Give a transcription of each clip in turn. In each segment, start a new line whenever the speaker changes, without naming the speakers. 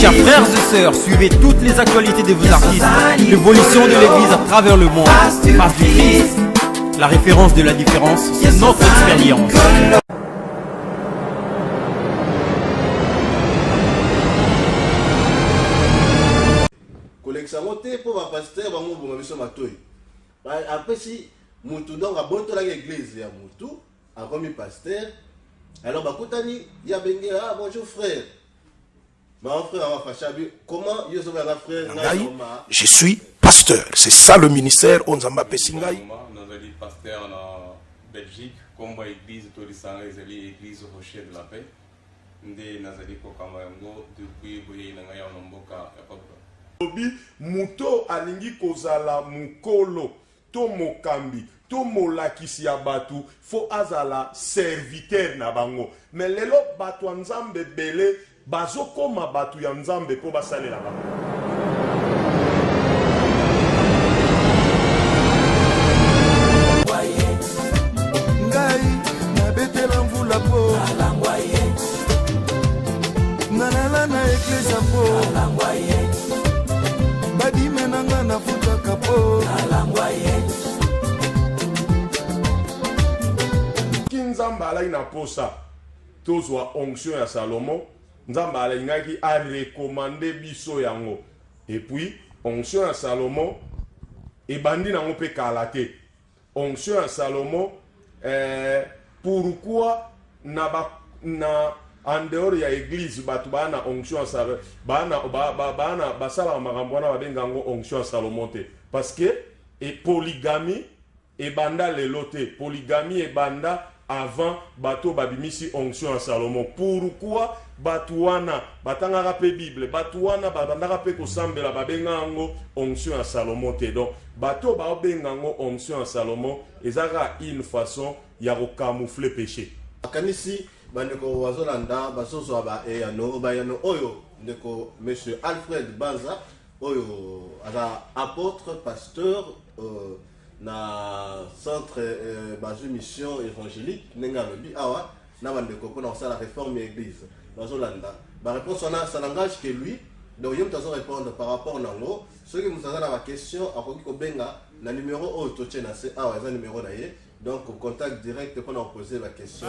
Chers frères et sœurs, suivez toutes les actualités de vos artistes, l'évolution de l'église à travers le monde. Face du Christ, la référence de la différence, c'est notre expérience.
Après, si Moutou donc a bon l'église, il y a Moutou, a remis pasteur. Alors, Bakoutani, il y a Bengue, ah bonjour frère. Mon frère, comment il y a un frère?
Je suis pasteur, c'est ça le ministère. On s'en Pessingaï.
Nous avons pasteur en Belgique, comme l'église Tolisanga, l'église Rocher de la Paix. Nous avons depuis
Muto alingi kozala mukolo to mokambi to molakisi ya batu fo azala serviteur na bango mais lelo batu ya nzambe bele bazokoma batu ya nzambe po basalela bango.
Ngai nabetela mvula po nalala na eklesa po Menanga na futa kapo
Kinzamba ala ina posa tozwa onction ya Salomon nzamba ala ingaki a recommander biso yango et puis onction ya Salomon e bandi nango pe kalate onction ya Salomon pourquoi na en dehors ya église batu bana onction Salomon bana basala makambo na babengango onction Salomon te parce que et polygamie et banda lelote polygamie et banda avant bato babimisi onction Salomon. Pourquoi batu wana batangaka pe Bible batu wana babandaka pe kosambela babengango onction Salomon te donc bato babengango onction Salomon ezaka une façon ya camoufler péché.
Akanisi bandeko wazolanda basoso aba eyano bayano oyo ndeko monsieur Alfred Banza oyo ala apôtre pasteur na centre bazu mission évangélique nenga lobi awa na bandeko pona osala réforme église bazolanda ba réponse on a ça langage que lui donc yom tazo répondre par rapport nango ceux qui nous avez la question akoki ko benga na numéro o to tchena c'est awa za numéro na ye. Donc, au contact direct pour nous poser la question.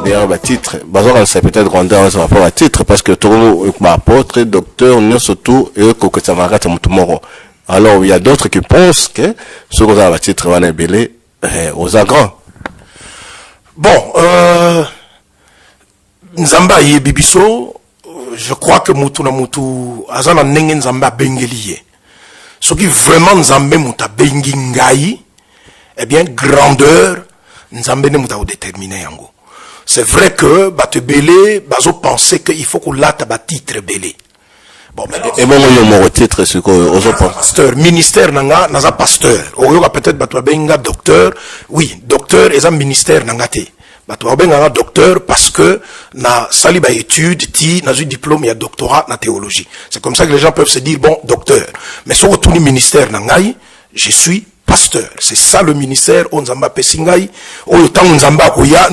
D'ailleurs, titre, c'est peut-être grandeur par rapport à titre, parce que tout le apôtre, docteur, nous surtout, et que ça va rater mon. Alors, il y a d'autres qui pensent que ce qu'on a à titre va n'ébélé aux agrants.
Bon, Nzamba yé bibiso, je crois que Moutou na Moutou, Azana Nengen Nzamba bengeliye. Ce qui vraiment Nzambe Mouta bengi ngai, eh bien, grandeur, Nzambe ne Mouta ou déterminé yango. C'est vrai que bate belé bazo penser qu'il faut qu'on late ba titre belé. Bon mais
et bon mon titre c'est quoi
pasteur ministère nanga naza pasteur. Oyoka peut-être bato benga docteur. Oui, docteur et un ministère nanga te. Bato benga docteur parce que na sali ba étude ti na eu diplôme ya doctorat na théologie. C'est comme ça que les gens peuvent se dire bon docteur. Mais sur tout le ministère nangai, je suis pasteur. C'est ça le ministère on Nzamba Pessingaï. Au temps Nzamba Koya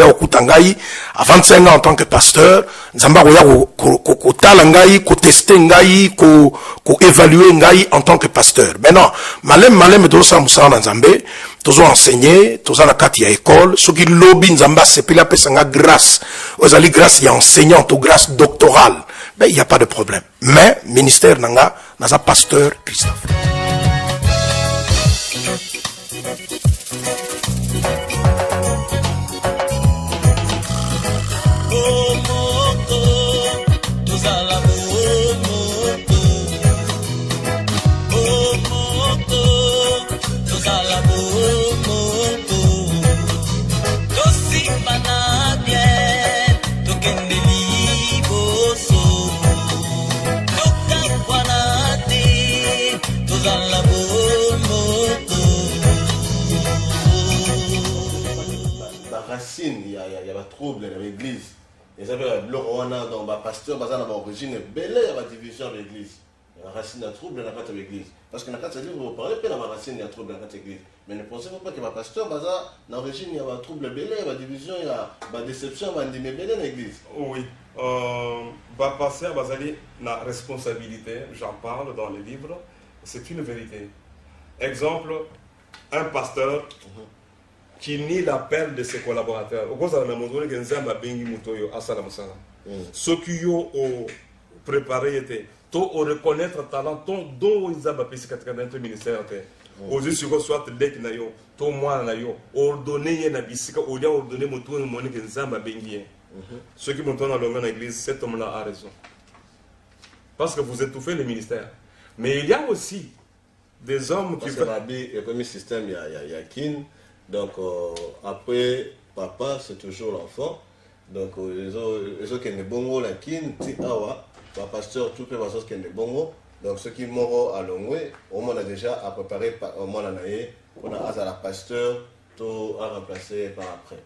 Okutangaï, à 25 ans en tant que pasteur, Nzamba Koya ko talangaï, ko tester ngaï, ko évaluer ngaï en tant que pasteur. Maintenant, malem de ça Moussa Nzambé, tous ont enseigné, tous ont la carte ya école, ceux qui lobby Nzamba c'est pila pesanga grâce. Aux ali grâce il y a enseignante ou grâce doctorale. Ben il y a pas de problème. Mais ministère nanga naza pasteur Christophe.
racine, il y a un trouble dans l'église. Et ça veut dire dans le pasteur, dans l'origine, belle, il y a une division dans l'église. La racine de trouble dans l'église. Parce que dans le livre, vous parlez de la racine de trouble dans l'église. Mais ne pensez pas que le pasteur, dans l'origine, il y a un trouble belle, il y a une division, il y a une déception, il y a une belle dans l'église.
Oui. Pasteur, la responsabilité, j'en parle dans le livre, c'est une vérité. Exemple, un pasteur qui nie l'appel de ses collaborateurs. Ceux qui ont préparé étaient, to reconnaître talent, dont ils ont fait ministère. Aujourd'hui, soit lek na yo, to moi na yo, ordonner na bisika, ou bien ordonner mon tour mon nzamba bengi. Ceux qui montent dans l'église, cet homme-là a raison. Parce que vous étouffez le ministère. Mais il y a aussi des hommes qui
font. Le premier système, il y a kin. Donc, après, papa, c'est toujours l'enfant. Donc, les autres qui sont bons, la kin, ti awa, le pasteur, tout fait chose qui est bon. Donc, ceux qui mourront à Longwe, au moins, on a déjà à préparer, au moins, on a à la pasteur, tout à remplacer par après.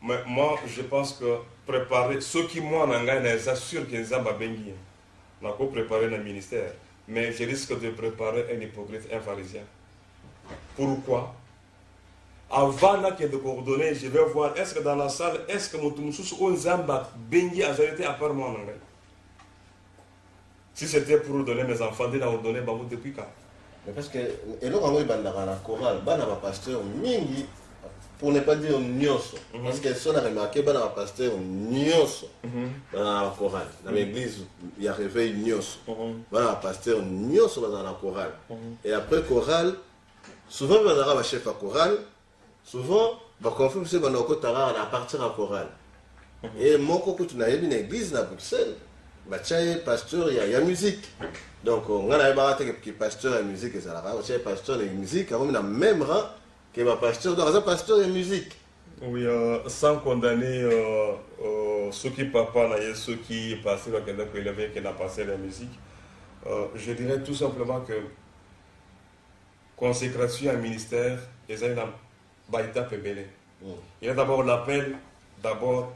Mais moi, je pense que préparer, ceux qui moi, ils assurent qu'ils ont bengi. On a préparer le ministère. Mais je risque de préparer un hypocrite, un pharisien. Pourquoi? Avant de coordonner, je vais voir, est-ce que dans la salle, est-ce que mon Zamba bengi a arrêté à part moi? Si c'était pour donner mes enfants, de ordonner depuis quand?
Mais parce que, et là, on va dans la chorale, on va pasteur mingi, pour ne pas dire nyonso. Parce que si on a remarqué, on va pasteur nyonso dans la chorale. Dans l'église, il y a réveil nyonso. On va pasteur nyonso dans la chorale. Et après chorale, souvent, on va avoir chef à chorale, souvent, on va confirmer que on va partir à chorale. Et moi, quand on a une église à Bruxelles, pasteur, il y a musique. Donc, on a un pasteur et musique, et ça a pasteur et musique, on a même rang que le pasteur. Donc, un pasteur et musique.
Oui, sans condamner ceux qui papa, ceux qui passaient dans le qui n'a passé la musique, je dirais tout simplement que consécration à un ministère, il y a une baïta pébélé. Il y a d'abord l'appel, d'abord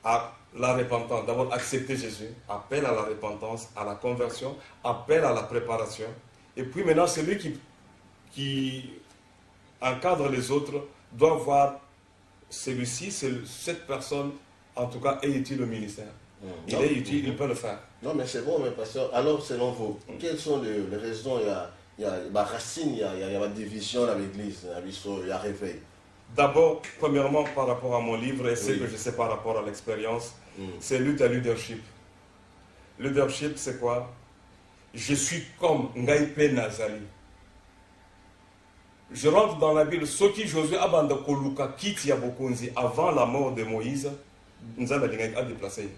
à la repentance, d'abord accepter Jésus, appel à la repentance, à la conversion, appel à la préparation. Et puis maintenant, celui qui encadre les autres doit voir celui-ci, cette personne, en tout cas, est utile au ministère. Il est utile, il peut le faire.
Non, mais c'est bon, mais pasteur, alors selon vous, quelles sont les raisons? Il y a la racine, il y a la division dans l'église, il y a réveil.
D'abord, premièrement, par rapport à mon livre, et ce que je sais par rapport à l'expérience, c'est lutte à leadership. Leadership, c'est quoi? Je suis comme Ngaïpe Nazali. Je rentre dans la Bible, ce qui Josué Abanda Koluka quitte Yabokonzi avant la mort de Moïse, nous avons déplacé.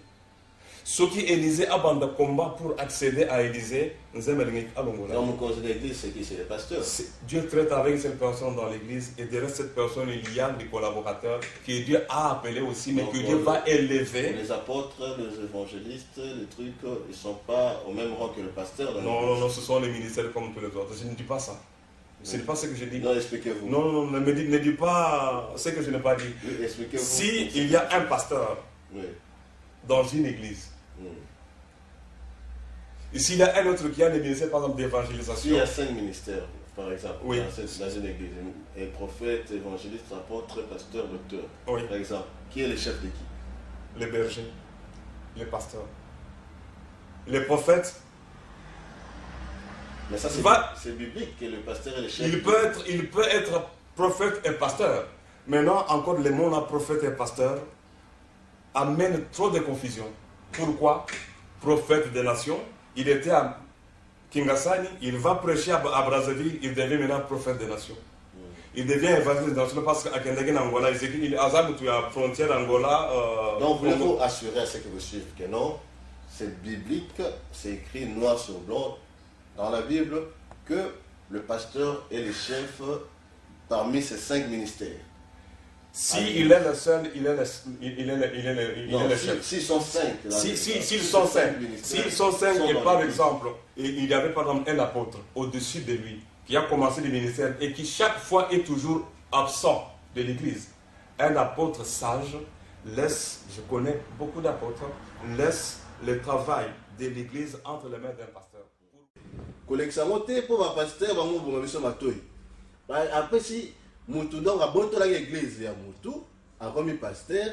Ce qui Élisée Abanda combat pour accéder à Élisée, nous avons allongé.
Dans mon conseil d'église, c'est qui? C'est les pasteurs.
Dieu traite avec cette personne dans l'église et derrière cette personne, il y a des collaborateurs que Dieu a appelés aussi, mais que Dieu va élever.
Les apôtres, les évangélistes, les trucs, ils ne sont pas au même rang que le pasteur.
Non, ce sont les ministères comme tous les autres. Je ne dis pas ça. Ce n'est pas ce que je dis.
Non, expliquez-vous.
Non, ne dis pas ce que je n'ai pas dit.
Oui, expliquez-vous.
Si il y a un pasteur dans une église, et s'il y a un autre qui a des ministères, par exemple, d'évangélisation.
S'il y a 5 ministères, par exemple,
dans
une église, et prophète, évangéliste, apôtre, pasteur, docteur, par exemple, qui est le chef de qui?
Les bergers, les pasteurs. Les prophètes.
Mais ça, c'est biblique que le pasteur est le chef.
Il peut être prophète et pasteur. Maintenant, encore les mots là, prophète et pasteur, amènent trop de confusion. Pourquoi? Prophète des nations, il était à Kingasani, il va prêcher à Brazzaville, il devient maintenant prophète des nations. Il devient évangéliste des nations parce qu'à Kendaguen, Angola, il a la frontière Angola.
Donc, voulez-vous assurer à ceux qui vous suivent que non, c'est biblique, c'est écrit noir sur blanc dans la Bible que le pasteur est le chef parmi ces 5 ministères.
Il est le seul, il est le chef.
S'ils sont 5.
S'ils sont 5, et par exemple, il y avait par exemple un apôtre au-dessus de lui qui a commencé le ministère et qui chaque fois est toujours absent de l'Église. Un apôtre sage laisse, je connais beaucoup d'apôtres, laisse le travail de l'Église entre les mains d'un pasteur.
Collection te pour ma pasteur ba mo bonga biso matoyi. Après si mutu donc a bonto la église ya mutu a comme pasteur.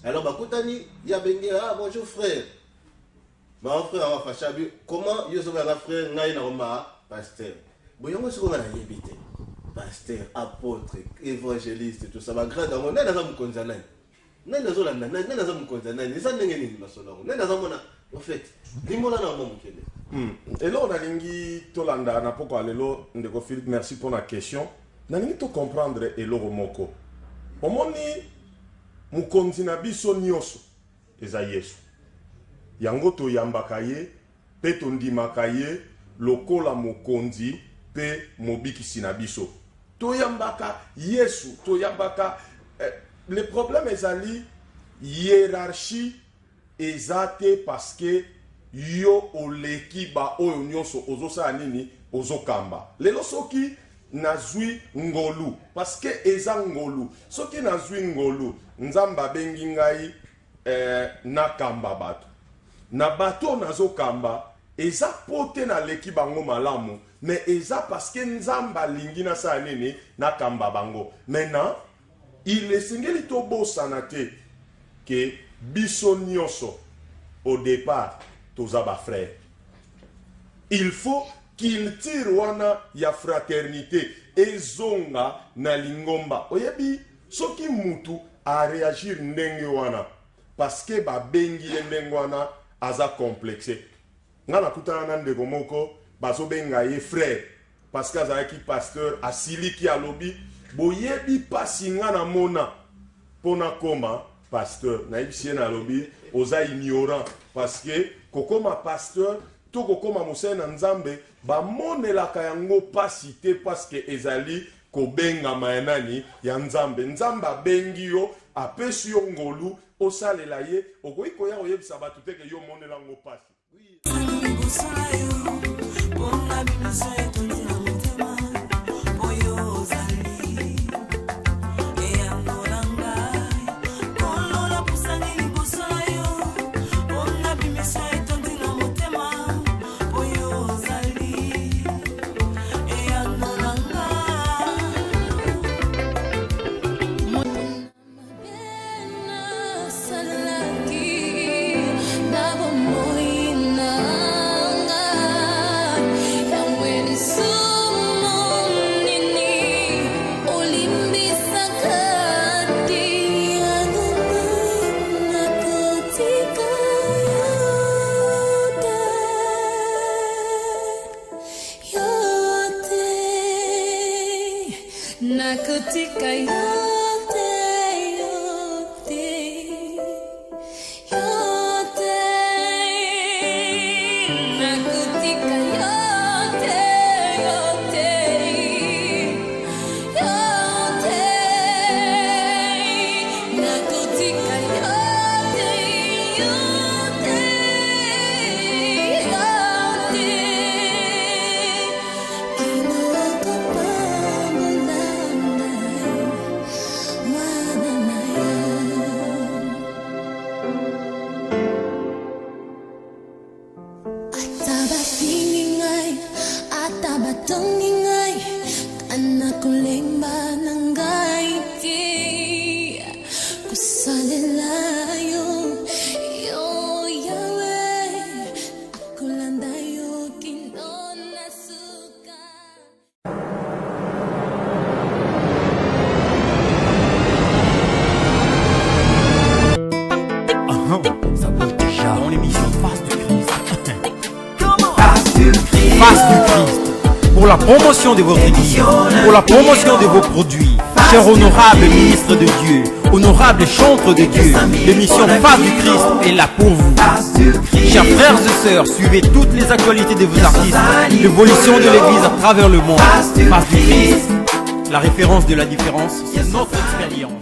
Alors ba kutani ya bengi ah bonjour frère. Ma frère va fachabi comment yo so ba frère ngai na ma pasteur. Boyongo siko na yebite. Pasteur, apôtre, évangéliste tout ça va grade on est dans un konzana. Nenda zo la nenda zo konzana. Ni ça ndenge ni masolo. Nenda zo mona en fait. Limola na mo mukele.
Et là, on a lingi tolanda na poko alelo ndeko Philippe, merci pour la question. Na lingi to comprendre eloro moko. Omoni mukonzi na biso nyoso eza Yesu. Yango to yambaka ye, pe to ndimaka ye lokola mukonzi pe mobikisi na biso. To yambaka Yesu, to yambaka le problème ezali hiérarchie ezate parce que yo oleki ba oyo nyonso ozosa nini ozokamba lelo soki nazwi ngolu parce que eza ngolu soki nazwi ngolu nzamba bengi ngai nakamba bato na bato nazokamba eza pote na leki bango malamu mais eza parce que nzamba lingi na sa nini nakamba bango maintenant il esengeli to bosana te que biso nyonso au départ tozaba frère. Il faut qu'il tire wana ya fraternité ezonga na lingomba. Oyebi soki mutu a réagir ndenge wana parce que ba bengi ndenge wana aza complexé. Ngana kutana na ndeko moko bazo benga ye frère parce que azaki pasteur asili ki alobi boyebi pasi ngana mona pona koma pasteur na ibisi na alobi oza ignorant parce que kokoma pasteur to kokoma musena nzambe ba monelaka yango pasi te parce que ezali kobenga mayanani ya nzambe nzambe bengi yo apesi yo ngolu osalela ye okoyi koya oyebisa bato te ke yo monela ngo pasi.
Pour la promotion de votre église, pour la promotion de vos produits, cher honorable ministre de Dieu, honorable chantre de Dieu, l'émission Face du Christ est là pour vous. Chers frères et sœurs, suivez toutes les actualités de vos artistes, l'évolution de l'église à travers le monde. Face du Christ, la référence de la différence, c'est notre expérience.